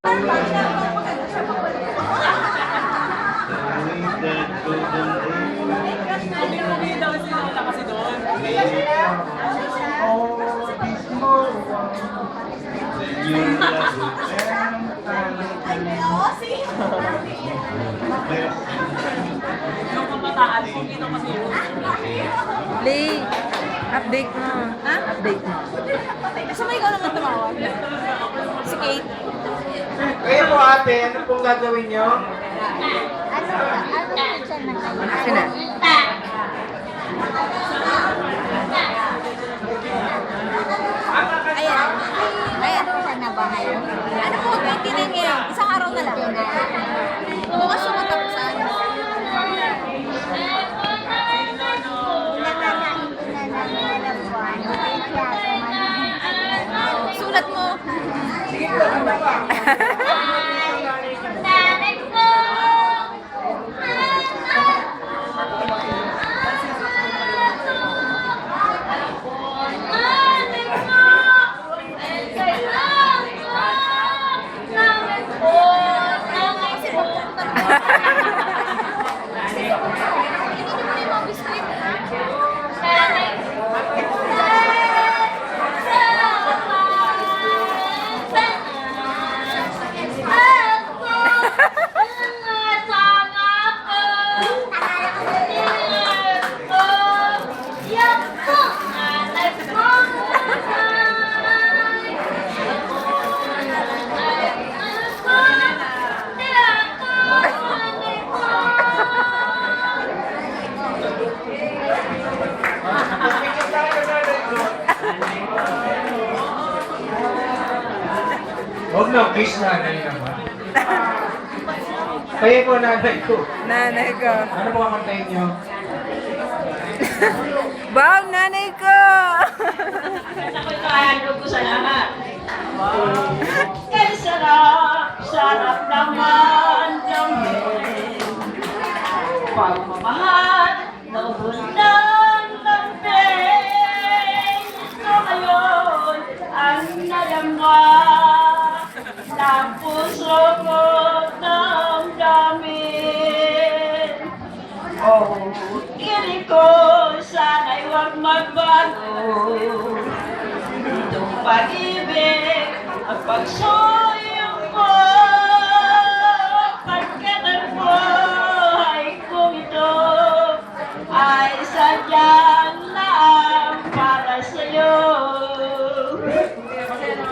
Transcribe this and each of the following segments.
Hindi daw sila kasi doon. Yung kabataan, kung dito kasi yun. Lee, update mo. Ha? Update mo. Gusto mo ikaw naman tumawag? Si Kate? Kaya po ate, ano pong gagawin nyo? Akin na. Ayan. Ayan. Saan na ba ngayon? Ano po, 29 ngayon. Isang araw na lang. Bukas yung matapusan. Sulat mo. Huwag na, kiss nanay naman. Kaya po nanay ko. Nanay ko. Ano po kakantayin nyo? Wow, nanay ko! Ako'y kahandog ko sa lahat. Kaya sarap, sarap naman namin. Pagmamahal, naubundan ng pain. So ngayon, ang nadama ng puso ko ng damin. Oh, kilig ko, sana'y huwag magbago. Itong pag-ibig at pagsuyong ko, pagkat ang buhay kong ito ay sadyang lang para sa'yo.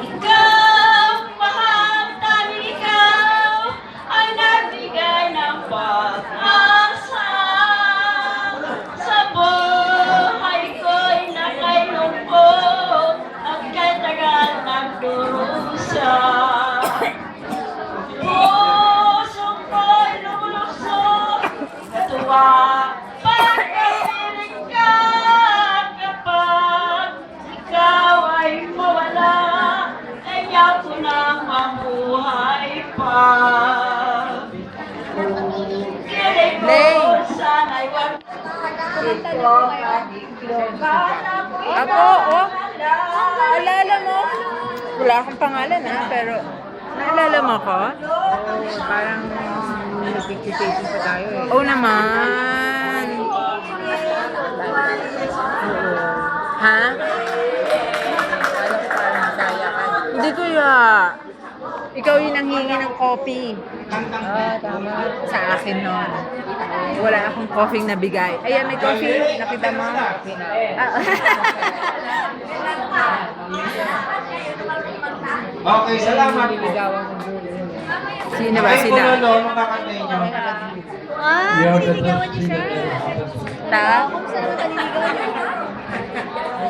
Ikaw, mahal, tanging ikaw ay nagbigay ng pag-asa. Sa buhay ko'y nakailungkot at kay tagal ng durusa. Pusong ko'y lumulusok, natuwa pagkahilig ka kapag ikaw ay mawala. Ayaw ko nang mamuhay pa. Kilig ko, sana'y wag Ako, oh. Alala mo? Wala akong pangalan ha, pero naalala mo ko? Parang nag-vacation pa tayo eh. Oo naman. Ha? Alam ko parang masaya ka. Hindi ko ya. Ikaw yung nanghingi ng coffee Tama. sa akin noon. Wala akong coffee na bigay. Ayan, may coffee. Nakita mo? Ah. Okay, salamat po. Ligawan mo dulo. Sino ba Kaya po sila? lolo, ano kakantayin nyo? Nililigawan niyo siya. Ta? Kumusta naman nililigawan niyo?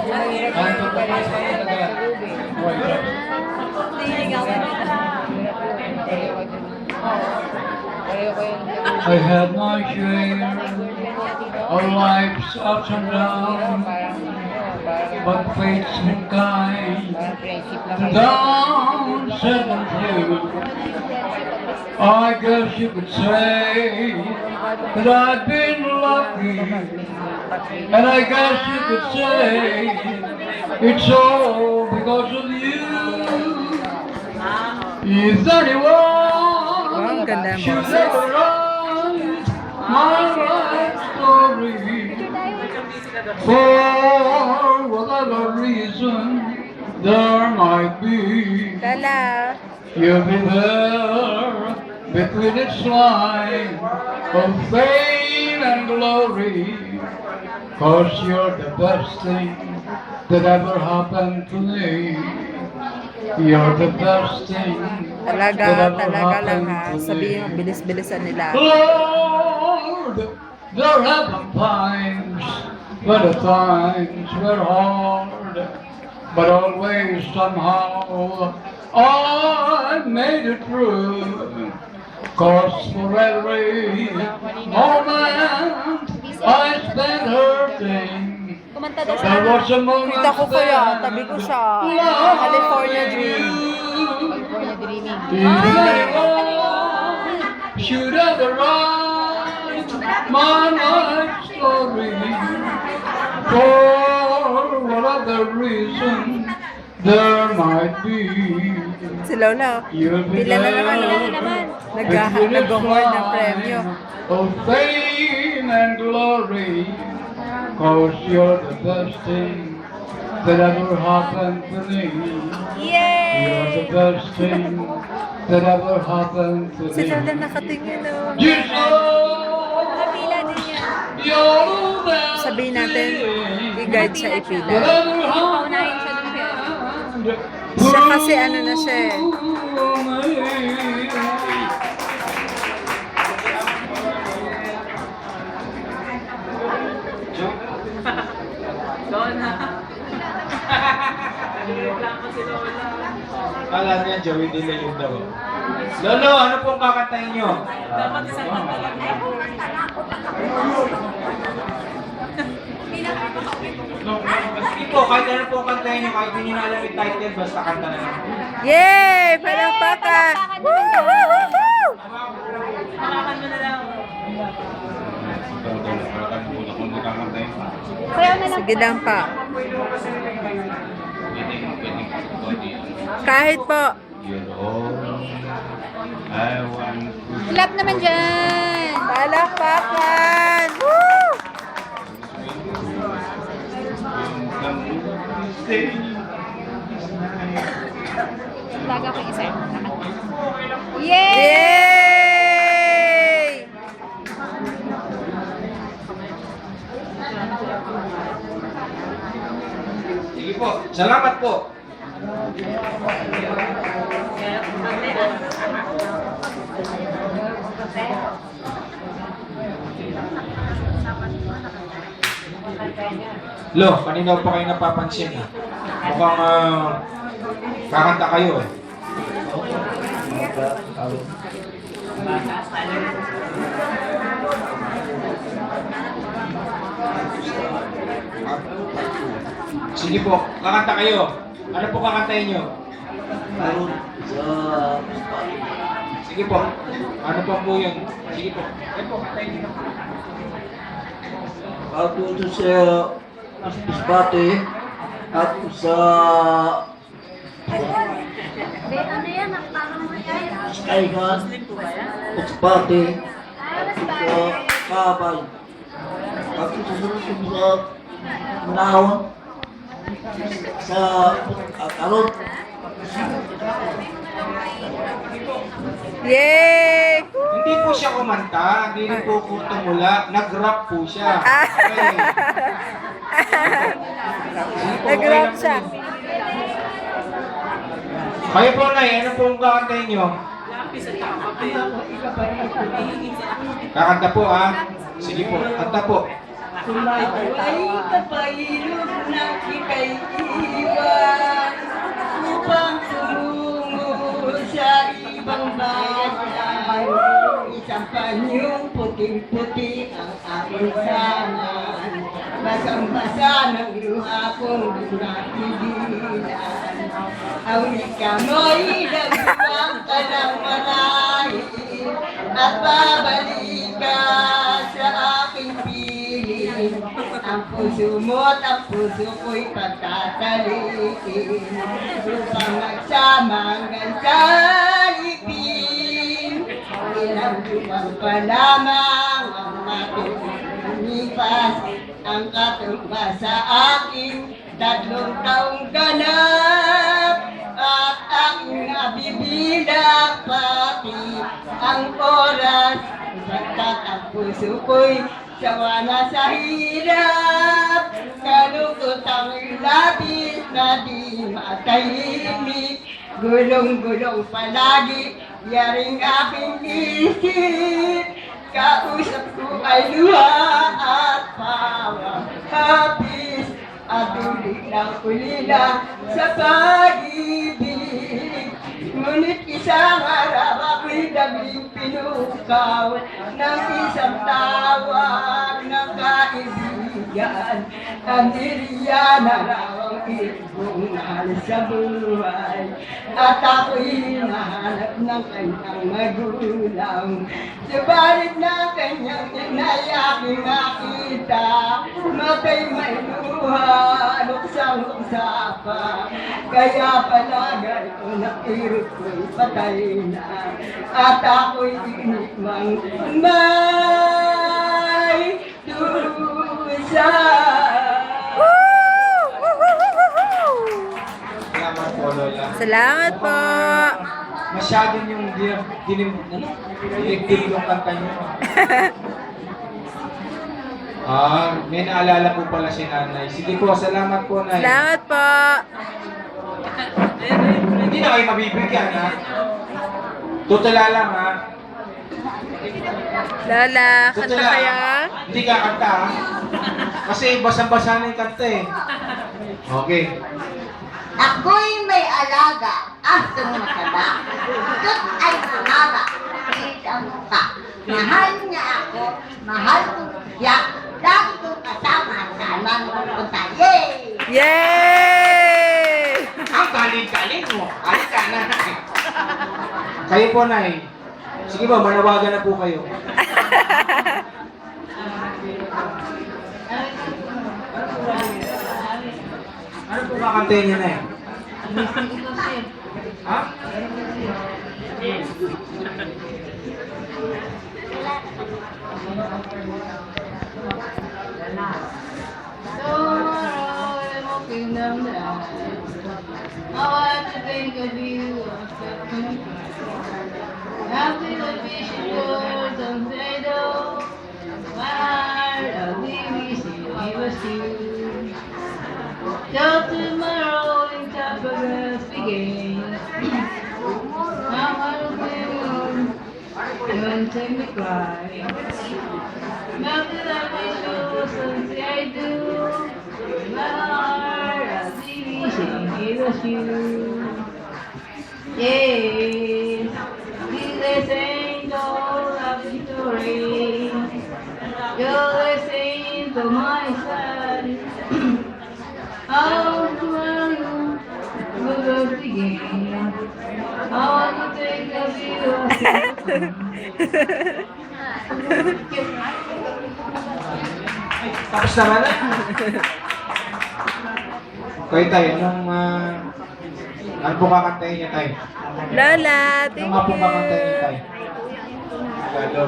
Mahirap yung parehas kayo nag-approve eh. Nililigawan niyo. Pareho kayo I had my share of life's ups and downs, but fate's been kind. parang friendship lang The kayo. down seventh hill, I guess you could say that I've been lucky, and I guess you could say it's all because of you. Is anyone Ang ganda ng should boses. ever write my life story? For whatever reason there might be, Lala. you'll be there between its line of fame and glory. 'Cause you're the best thing that ever happened to me. You're the best thing that Talaga ever lang happened ha. to Sabihin mo, me. bilis-bilisan nila. Lord, there have been times when the times were hard, but always somehow I made it through. 'Cause for every moment I spent hurting, Kumanta daw there was a moment Kita ko kaya, then tabi ko siya. loved California Dream. you. If anyone should ever write my life story, for whatever reason there might be, Si Lola. you'll be Pila na naman. there. Nag-award ng premyo. Of fame and glory, 'cause you're the best thing that ever happened to me. You're the best thing that ever happened to Si me. Lola nakatingin oh. Jesus, Pila din yan. you're the best Sabihin natin, thing i-guide siya that ipila. ever Paunahin siya dun kaya. happened Siya kasi ano na siya eh. to me. Doon na. Reklamo si Lola. Kala niya, Joey De Leon daw. Lolo, ano pong kakantahin nyo? Dapat isang kanta lang. Hindi po, kahit ano pong kantahin nyo, kahit hindi nyo na alam yung title, basta kanta na lang. Yay! Palakpakan! Woo! Pakakan mo na lang. Sayaw na lang. Sige lang pa. Kahit po. Clap naman dyan. Palakpakan! Woo! Laga ko yung isa. Yay! Yay! Sige po, salamat po. Lo, kanina pa kayo napapansin ha? Mukhang kakanta kayo eh. Sige po, kakanta kayo. Ano po kakantahin nyo? Sige po. Ano po yun? Sige po. Yan po, kantahin nyo. Ako ito sa Ispate at sa Skygan, Ispate at sa Kabay. Ako ito sa Manawang sa Karot. Yay! Hindi po siya kumanta, hindi rin po tumula, nag-rap po siya. Okay. Nag-rap siya. Kayo po, Nay, ano po ang kakantahin nyo? Lapis at saka papel. Hihingi siya. Kakanta po, ha? Sige po, kanta po. Ay kapahilog ng ika'y iwan upang tumungo sa ibang bayan. Isang panyong puting-puti ang aking saman. Basang-basa ng luha kong napigilan. Awit ka mo'y nagbuwang ka ng marahil at babalik ka sa aking piling. Ang puso mo't ang puso ko'y pagtatalikin upang magsamang gansalipin. Ilang buwan pa lamang ang matulipas, ang katugma sa akin 3 taong ganap, at aking nabibilang pati ang oras, pagkat ang puso ko'y sawa na sa hirap. Kalungkot ang labis na di matahimik, gulong-gulong palagi yaring aking isip. Kausap ko ay luha at pawang hapis, at ulit ng ulila sa pag-ibig. Ngunit isang araw ako'y naging pinukaw ng isang tawag ng kaibigan. Ang diriya na raw ang ibong mahal sa buhay, at ako'y hinahanap ng kanyang magulang. Subalit na kanyang inay aking nakita, matay may luha, luksang-luksa pa. Kaya pala gano'n ang irot ko'y patay na, at ako'y inikmang may dusa. Salamat po, Lola. Salamat po. Masyado yung dinig yung kanta niyo. May naalala po pala si nanay. Sige po, salamat po, nay. Salamat po. Hindi na kayo mabibigyan, ha? Tutula lang, ha? Lola, kanta Tutula. kayo? Hindi ka kanta, ha? Kasi basang-basa na yung kanta, eh. Okay. Ako'y may alaga, asong mataba. Tut ay tumaba, isang mukha. Mahal niya ako, mahal ko siya. Lagi kong kasama, saan pupunta. Yay! Yay! Ang galing-galing mo. Alis ka na. Kayo po, nay. Sige ba, manawagan na po kayo. Ano po kakantayin niya, nay? Ha? Tomorrow I'm walking down the aisle. I want to think of you. After the vision goes on shadow, my heart I'll be wishing it was you. Till tomorrow in Tapagras begins. Now I'll be don't take me cry. After that visual sunset I do, my heart I'll be wishing it was you. Yes, this ain't all of the story. You're the saint of my side. I'll tomorrow we'll go again. I want to think of you. Tapos naman na. Kayo tayo, ano po kakantayin niya tayo? Lola, Ano thank nga po kakantayin niya you. tayo? Lalo.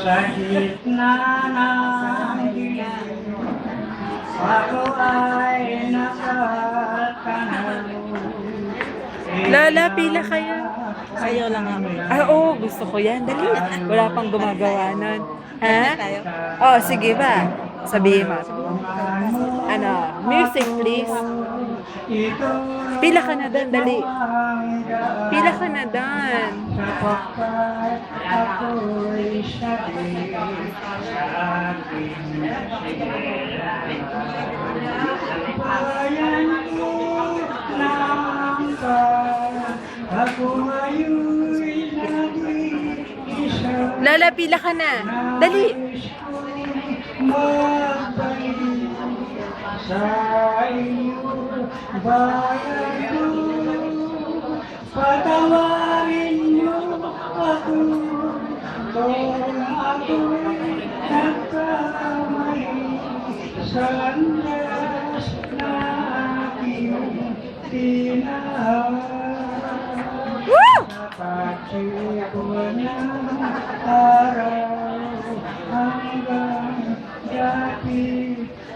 Sa gitna ng dilim, ako ay nakatanaw. Lola, pila kayo. Ayaw lang ako. Oo, gusto ko yan. Dali. Wala pang gumagawa nun. Ha? Oh, sige ba? Sabihin mo. Ano, music please. Pila ka na doon, dali. Pila ka na doon. Sapagkat ako'y sabi sa aking bayan ko lang ka, ako ngayon'y nag-iisa. Lola, pila ka na. Dali. Magbalik sa iyo, bayan ko, patawarin mo ako kung ako'y nagkamali sa landas na aking tinahawa. Woo! Napagsiya ko ng araw hanggang dati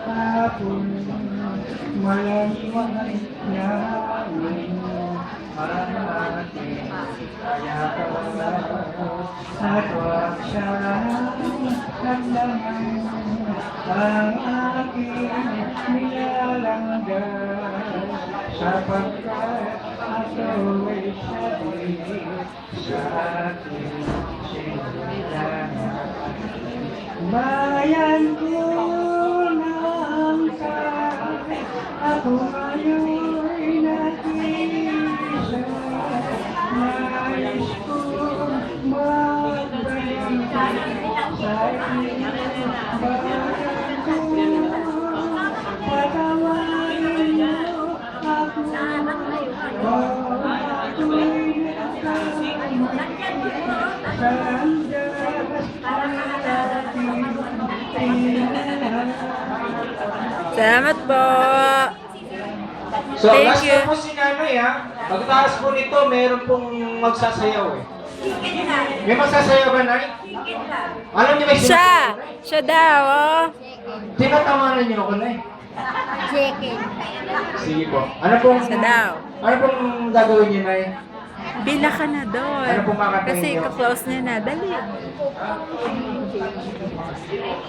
hapon malamang namin maranatin kaya at wag siya naglaman ang aking nilalanggan sapagkat ako'y sabi sa ating sinulan. Bayan ko ng kahit ako ngayon'y nag-iisa. Nais kong magbalik sa inyo. Bayan ko, patawarin niyo ako. Ako'y nagkamali sa landas Salamat po. So, Thank last you. na po si Nanay ha. Pagtaas po nito, meron pong magsasayaw eh. May magsasayaw ba, Nay? Alam niyo may Siya! Siya daw, oh. Tinatawanan niyo ako, Nay. Chicken. Sige po. Siya daw. Ano pong gagawin niyo, Nay? Bila ka na doon. Ano pong makakain Kasi niyo? ka-close niya na. Dali.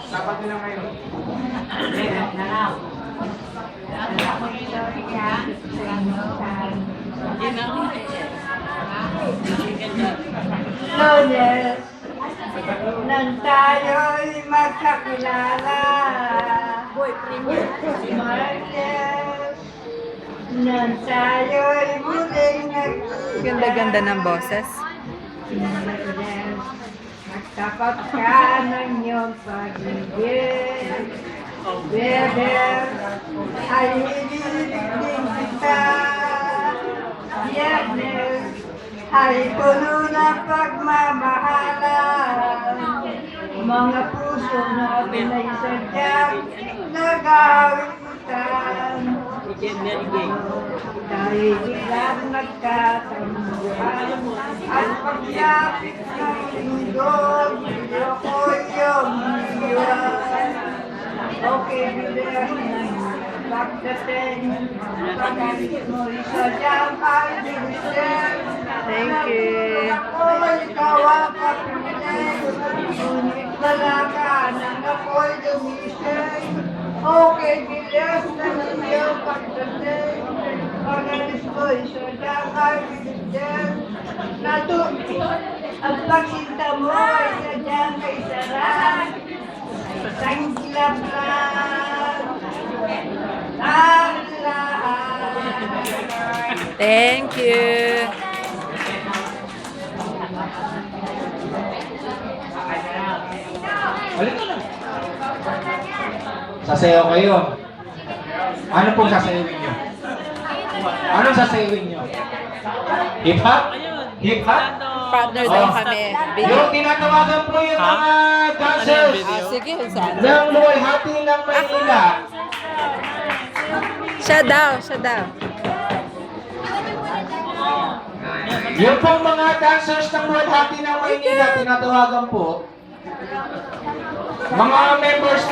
Dapat nila ngayon. Lunes, nang tayo'y magkakilala. Martes, nang tayo'y muling nagkikita. Ganda-ganda ng boses. Nagtapat ka ng iyong pag-ibig. Weather, ay iniligling kita. Biyernes, ay puno ng pagmamahalan. Mga puso na pinaysadyang nagawitan. Dahil biglang nagkatambuhan. Ang paglapit ng linggo, ako yung iwan. Okay, bilang pagdating, pag-alis mo isadyang ay bilisyan. Thank you. Ako'y ikaw ang kapiling, ngunit talaga nang ako'y lumisay. Okay, bilis na iyong pagdating, pag-alis mo isadyang ay bilisyan. Ang pagsinta mo ay sadyang kay sarang. Tangkilap lang ang lahat. Thank you. Halika na. Sasayaw kayo. Ano pong sasayawin nyo? Anong sasayawin nyo? Hip-hop? Hip-hop? Partner daw kami. Yung tinatawagan po yung mga dancers Ah, sige, saan? ng Luwalhati ng Maynila. Siya daw, siya daw. Yung pong mga dancers ng Luwalhati ng Maynila, tinatawagan po mga members